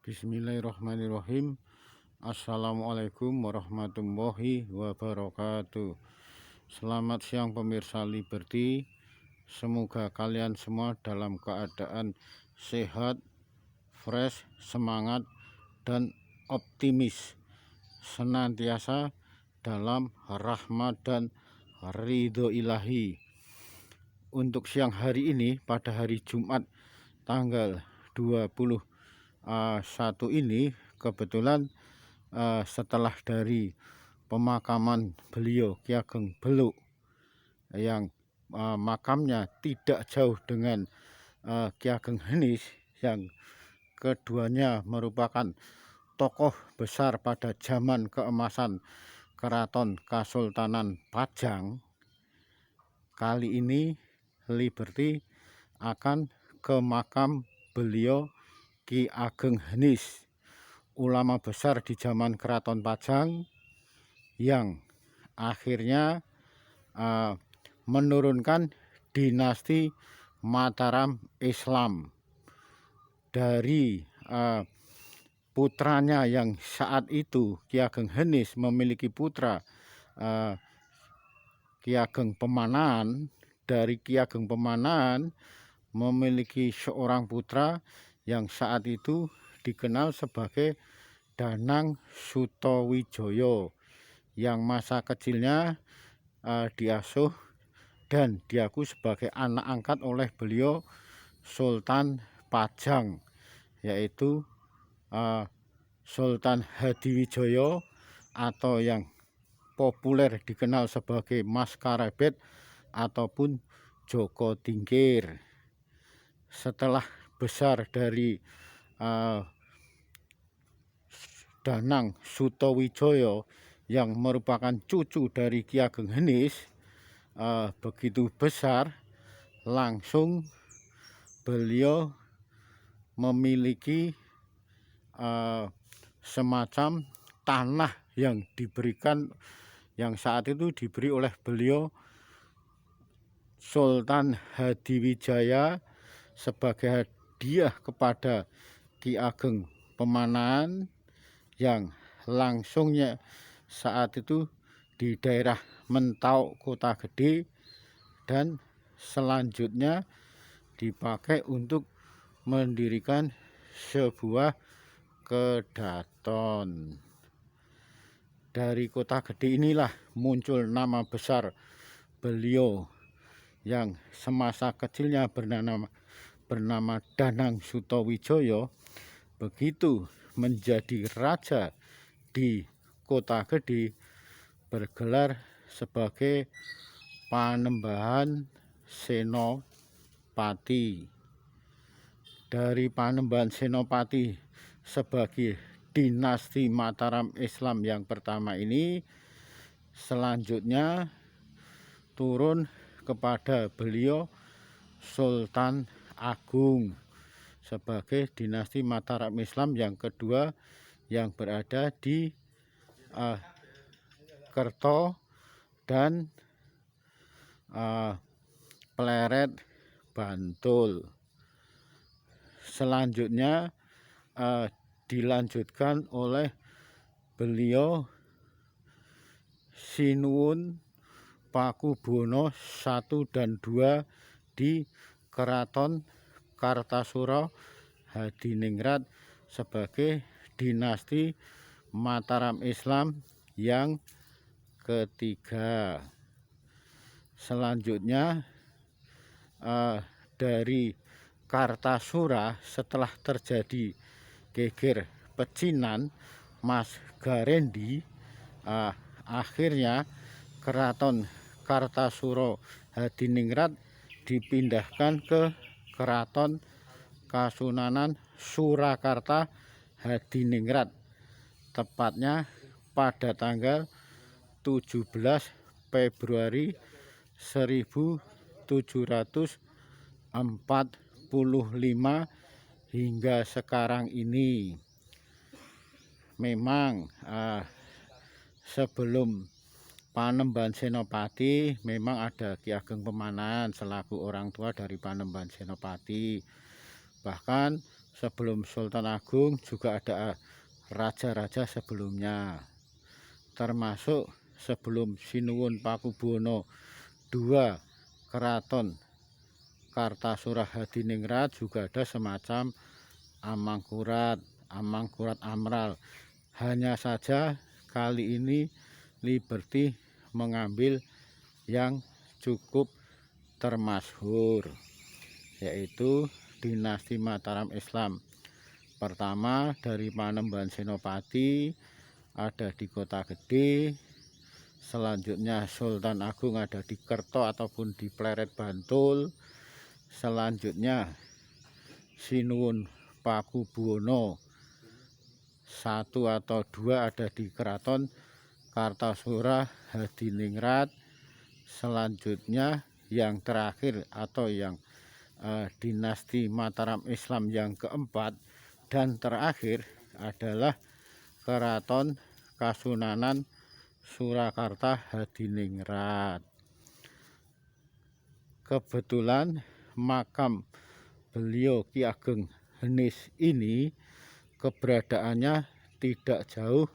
Bismillahirrahmanirrahim. Assalamualaikum warahmatullahi wabarakatuh. Selamat siang pemirsa Liberty. Semoga kalian semua dalam keadaan sehat, fresh, semangat, dan optimis, senantiasa dalam rahmat dan ridho ilahi. Untuk siang hari ini, pada hari Jumat tanggal 21 ini, kebetulan setelah dari pemakaman beliau Ki Ageng Beluk, yang makamnya tidak jauh dengan Ki Ageng Henis, yang keduanya merupakan tokoh besar pada zaman keemasan Keraton Kasultanan Pajang. Kali ini Liberty akan ke makam beliau Ki Ageng Henis, ulama besar di zaman Keraton Pajang yang akhirnya menurunkan dinasti Mataram Islam dari putranya yang saat itu Ki Ageng Henis memiliki putra Ki Ageng Pemanan. Dari Ki Ageng Pemanan memiliki seorang putra yang saat itu dikenal sebagai Danang Sutawijaya, yang masa kecilnya diasuh dan diaku sebagai anak angkat oleh beliau Sultan Pajang, yaitu Sultan Hadiwijaya atau yang populer dikenal sebagai Mas Karebet ataupun Joko Tingkir. Setelah besar dari Danang Sutawijaya yang merupakan cucu dari Ki Ageng Henis, begitu besar, langsung beliau memiliki semacam tanah yang diberikan, yang saat itu diberi oleh beliau Sultan Hadiwijaya sebagai hadiah kepada Ki Ageng Pemanan, yang langsungnya saat itu di daerah Mentau Kota Gede, dan selanjutnya dipakai untuk mendirikan sebuah kedaton. Dari Kota Gede inilah muncul nama besar beliau yang semasa kecilnya bernama Danang Sutawijaya. Begitu menjadi raja di Kota Gede, bergelar sebagai Panembahan Senopati. Dari Panembahan Senopati sebagai dinasti Mataram Islam yang pertama ini, selanjutnya turun kepada beliau Sultan Agung sebagai dinasti Mataram Islam yang kedua, yang berada di Kerto dan Pleret, Bantul. Selanjutnya dilanjutkan oleh beliau Sinuwun Pakubono I dan II di Keraton Kartasura Hadiningrat sebagai dinasti Mataram Islam yang ketiga. Selanjutnya dari Kartasura, setelah terjadi geger pecinan Mas Garendi, akhirnya Keraton Kartasura Hadiningrat dipindahkan ke Keraton Kasunanan Surakarta Hadiningrat, tepatnya pada tanggal 17 Februari 1745 hingga sekarang ini. Memang sebelum Panembahan Senopati memang ada Ki Ageng Pemanan selaku orang tua dari Panembahan Senopati. Bahkan Sebelum Sultan Agung juga ada raja-raja sebelumnya, termasuk sebelum Sinuwun Pakubuwono II Keraton Kartasura Hadiningrat juga ada semacam Amangkurat, Amangkurat Amral. Hanya saja kali ini Liberty mengambil yang cukup termasyhur, yaitu dinasti Mataram Islam. Pertama dari Panembahan Senopati ada di Kota Gede, selanjutnya Sultan Agung ada di Kerto ataupun di Pleret Bantul, selanjutnya Sinuwun Pakubuwono I atau II ada di Keraton Kartasura Hadiningrat. Selanjutnya yang terakhir atau yang dinasti Mataram Islam yang keempat dan terakhir adalah Keraton Kasunanan Surakarta Hadiningrat. Kebetulan makam beliau Ki Ageng Henis ini keberadaannya tidak jauh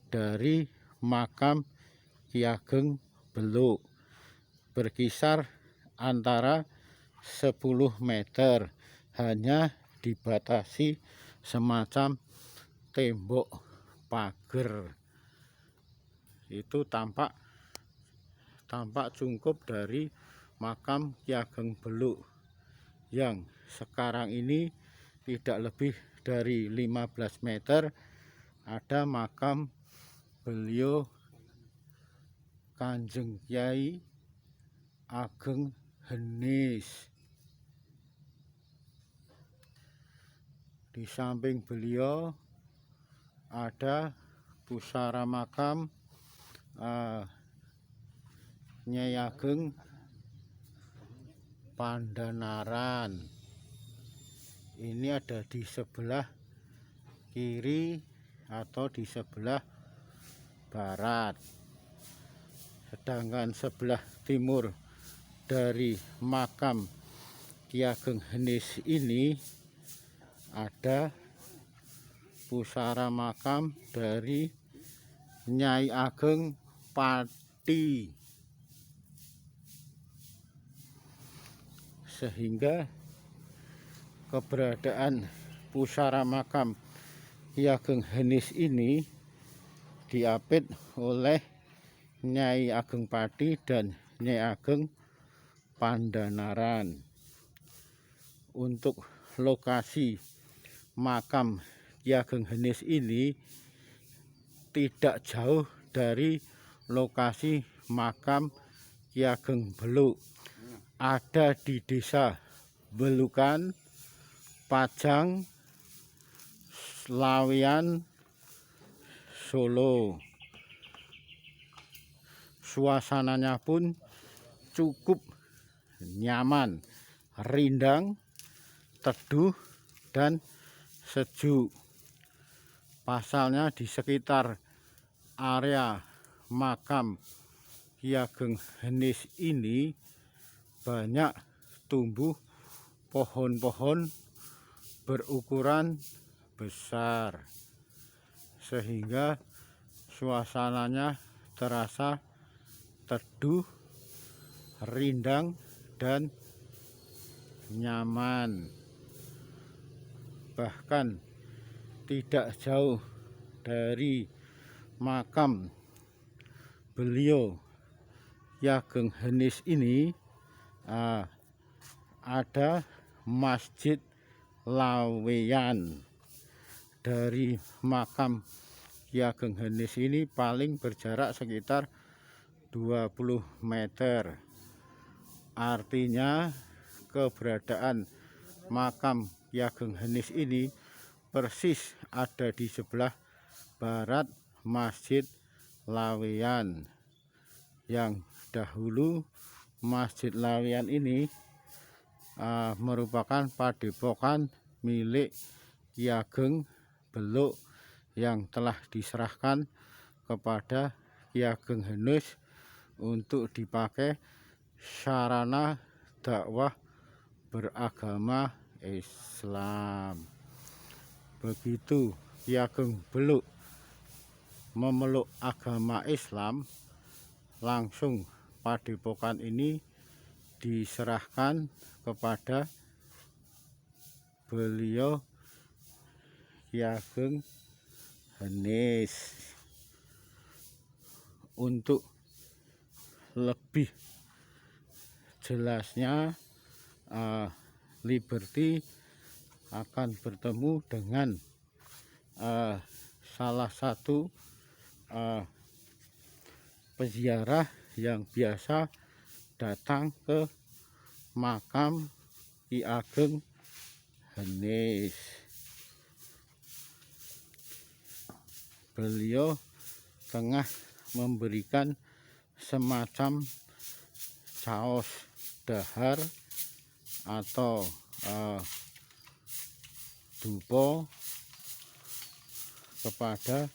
dari makam Ki Ageng Beluk, berkisar antara 10 meter, hanya dibatasi semacam tembok pagar. Itu tampak cukup dari makam Ki Ageng Beluk yang sekarang ini tidak lebih dari 15 meter. Ada makam beliau Kanjeng Kyai Ageng Henis. Di samping beliau ada pusara makam Nyai Ageng Pandanaran. Ini ada di sebelah kiri atau di sebelah barat. Sedangkan sebelah timur dari makam Ki Ageng Henis ini ada pusara makam dari Nyai Ageng Pati. Sehingga keberadaan pusara makam Ki Ageng Henis ini diapit oleh Nyai Ageng Pati dan Nyai Ageng Pandanaran. Untuk lokasi makam Ki Ageng Henis ini tidak jauh dari lokasi makam Ki Ageng Beluk. Ada di desa Belukan, Pajang, Laweyan, Solo. Suasananya pun cukup nyaman, rindang, teduh, dan sejuk. Pasalnya di sekitar area makam Ki Ageng Henis ini banyak tumbuh pohon-pohon berukuran besar, sehingga suasananya terasa teduh, rindang, dan nyaman. Bahkan tidak jauh dari makam beliau Ki Ageng Henis ini ada Masjid Laweyan. Dari makam Ki Ageng Henis ini paling berjarak sekitar 20 meter. Artinya keberadaan makam Ki Ageng Henis ini persis ada di sebelah barat Masjid Laweyan, yang dahulu Masjid Laweyan ini merupakan padepokan milik Ki Ageng Beluk yang telah diserahkan kepada Ki Ageng Henis untuk dipakai sarana dakwah beragama Islam. begitu Ki Ageng Beluk memeluk agama Islam, langsung padepokan ini diserahkan kepada beliau Ki Ageng Henis. Untuk lebih jelasnya, Liberty akan bertemu dengan salah satu peziarah yang biasa datang ke makam Ki Ageng Henis. Beliau tengah memberikan semacam caos dahar atau dupo kepada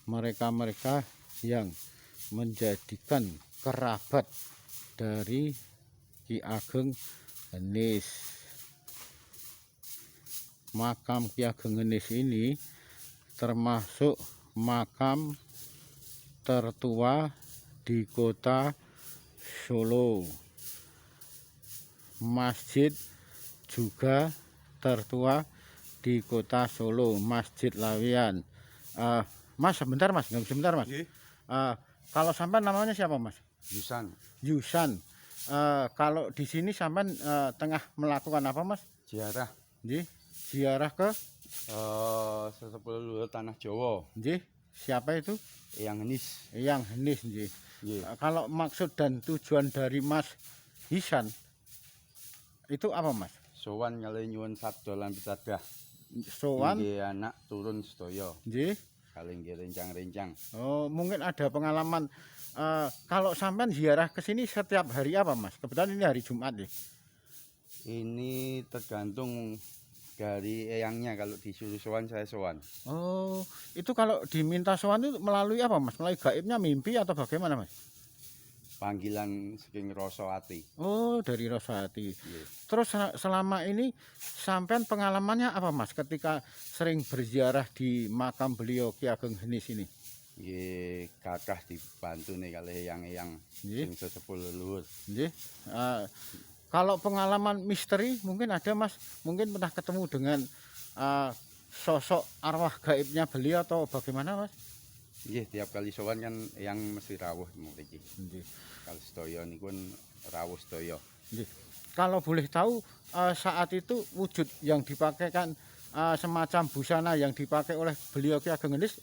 mereka-mereka yang menjadikan kerabat dari Ki Ageng Henis. Makam Ki Ageng Henis ini termasuk makam tertua di kota Solo. Masjid juga tertua di kota Solo, Masjid Lawian. Mas, sebentar mas, sebentar mas. Kalau sampean namanya siapa mas? Yusan. Yusan. Kalau di sini sampean tengah melakukan apa mas? Ziarah. Nggih, ziarah ke Sesepuh leluhur tanah Jawa. nggih. Siapa itu? Eyang Henis. Eyang Henis nggih. Nggih. Kalau maksud dan tujuan dari Mas Hisan itu apa mas? Sowan kali nyuwun sabda lan pitadah. Sowan Nggih anak turun sedaya. nggih. Kali nggih rencang-rencang. Oh, mungkin ada pengalaman kalau sampean ziarah ke sini setiap hari apa mas? Kebetulan ini hari Jumat ya. Ini tergantung dari eyangnya, kalau disuruh sowan saya sowan. Oh, itu kalau diminta sowan itu melalui apa mas? Melalui gaibnya mimpi atau bagaimana mas? Panggilan saking rasa ati. Oh, dari rasa hati. Nggih. Terus selama ini sampean pengalamannya apa mas ketika sering berziarah di makam beliau Ki Ageng Henis ini? Nggih kathah dibantu nih kali eyang-eyang Nggih. sing sesepuh leluhur. Nggih. Kalau pengalaman misteri mungkin ada mas, mungkin pernah ketemu dengan sosok arwah gaibnya beliau atau bagaimana mas? Nggih, tiap kali sowan kan eyang mesti rawuh mriki. Nggih. Kalau sedaya niku rawuh sedaya. Nggih. Kalau boleh tahu saat itu wujud yang dipakai kan semacam busana yang dipakai oleh beliau Ki Ageng Henis,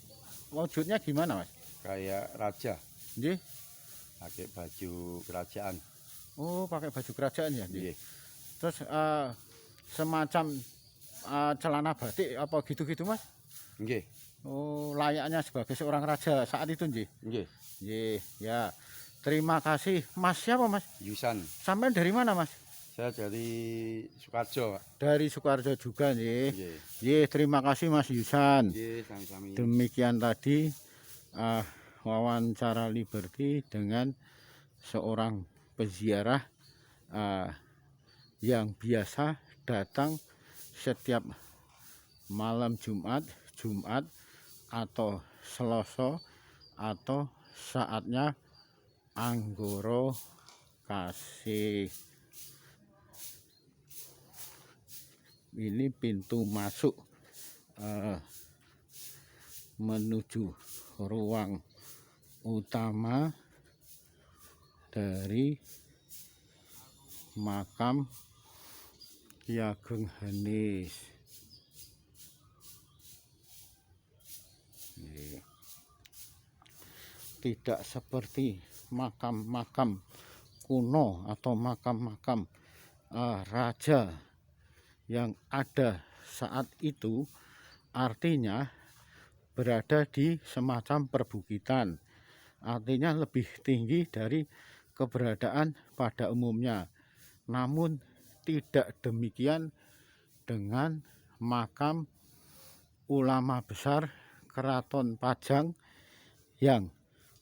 wujudnya gimana mas? Kayak raja, Nggih. pakai baju kerajaan. Oh, pakai baju kerajaan ya. Nggih. Nggih. Terus semacam celana batik apa gitu-gitu mas? Nggih. Oh, layaknya sebagai seorang raja saat itu nggih. Nggih. Nggih, ya. Terima kasih. Mas siapa mas? Yusan. Sampai dari mana mas? Saya dari Sukarjo, Pak. Dari Sukarjo juga nggih. Nggih. Nggih, terima kasih Mas Yusan. Nggih, sami-sami. Demikian tadi wawancara Liberty dengan seorang peziarah yang biasa datang setiap malam Jumat atau Selasa atau saatnya Anggoro Kasih. Ini pintu masuk menuju ruang utama dari makam Ki Ageng Henis. Tidak seperti makam-makam kuno atau makam-makam raja yang ada saat itu, artinya berada di semacam perbukitan, artinya lebih tinggi dari keberadaan pada umumnya. Namun tidak demikian dengan makam ulama besar Keraton Pajang yang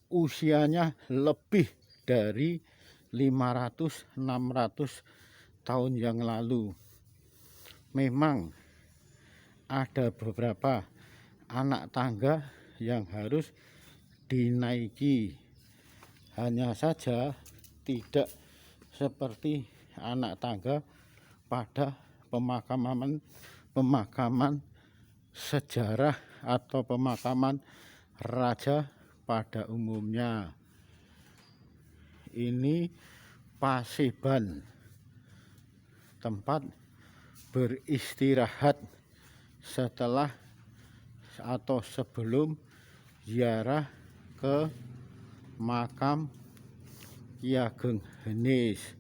usianya lebih dari 500-600 tahun yang lalu. Memang ada beberapa anak tangga yang harus dinaiki. Hanya saja tidak seperti anak tangga pada pemakaman sejarah atau pemakaman raja pada umumnya. Ini paseban, tempat beristirahat setelah atau sebelum ziarah ke makam Ki Ageng Henis.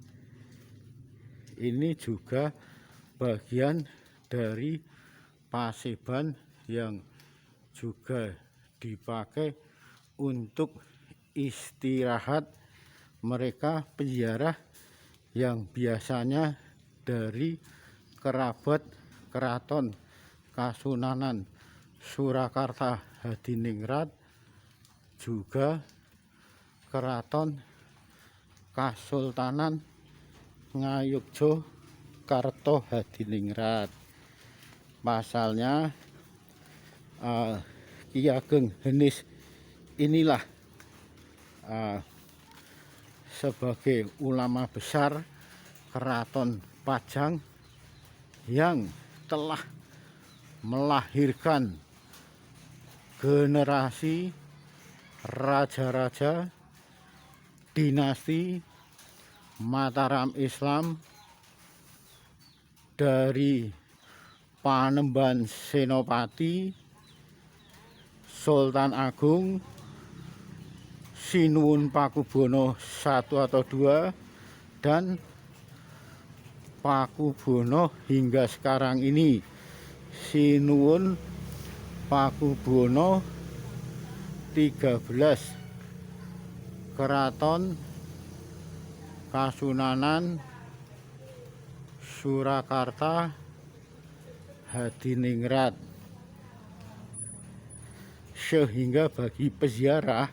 Ini juga bagian dari paseban yang juga dipakai untuk istirahat mereka peziarah yang biasanya dari kerabat keraton Kasunanan Surakarta Hadiningrat, juga keraton Kasultanan Ngayogyakarta Hadiningrat. Pasalnya Ki Ageng Henis inilah sebagai ulama besar Keraton Pajang yang telah melahirkan generasi raja-raja dinasti Mataram Islam dari Panembahan Senopati, Sultan Agung, Sinuwun Pakubono I atau II, dan Pakubono hingga sekarang ini, Sinuwun Pakubono 13, Keraton Kasunanan Surakarta Hadiningrat. Sehingga bagi peziarah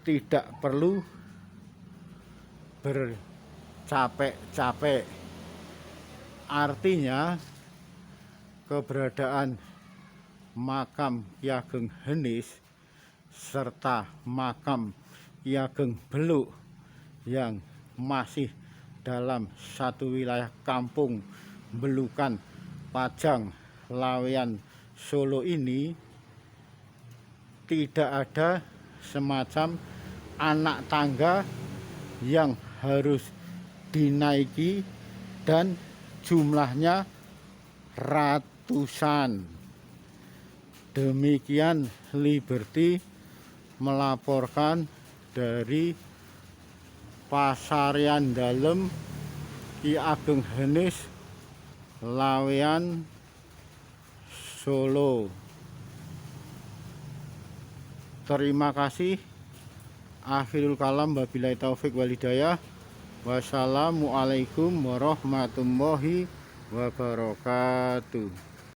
tidak perlu bercapek-capek. Artinya keberadaan makam Ki Ageng Henis serta makam Ki Ageng Beluk yang masih dalam satu wilayah kampung Belukan Pajang Laweyan Solo ini tidak ada semacam anak tangga yang harus dinaiki dan jumlahnya ratusan. Demikian Liberty melaporkan dari Pasarian Dalem Ki Ageng Henis Laweyan Solo. Terima kasih. Akhirul kalam, wabillahi taufik walhidayah. Wassalamualaikum warahmatullahi wabarakatuh.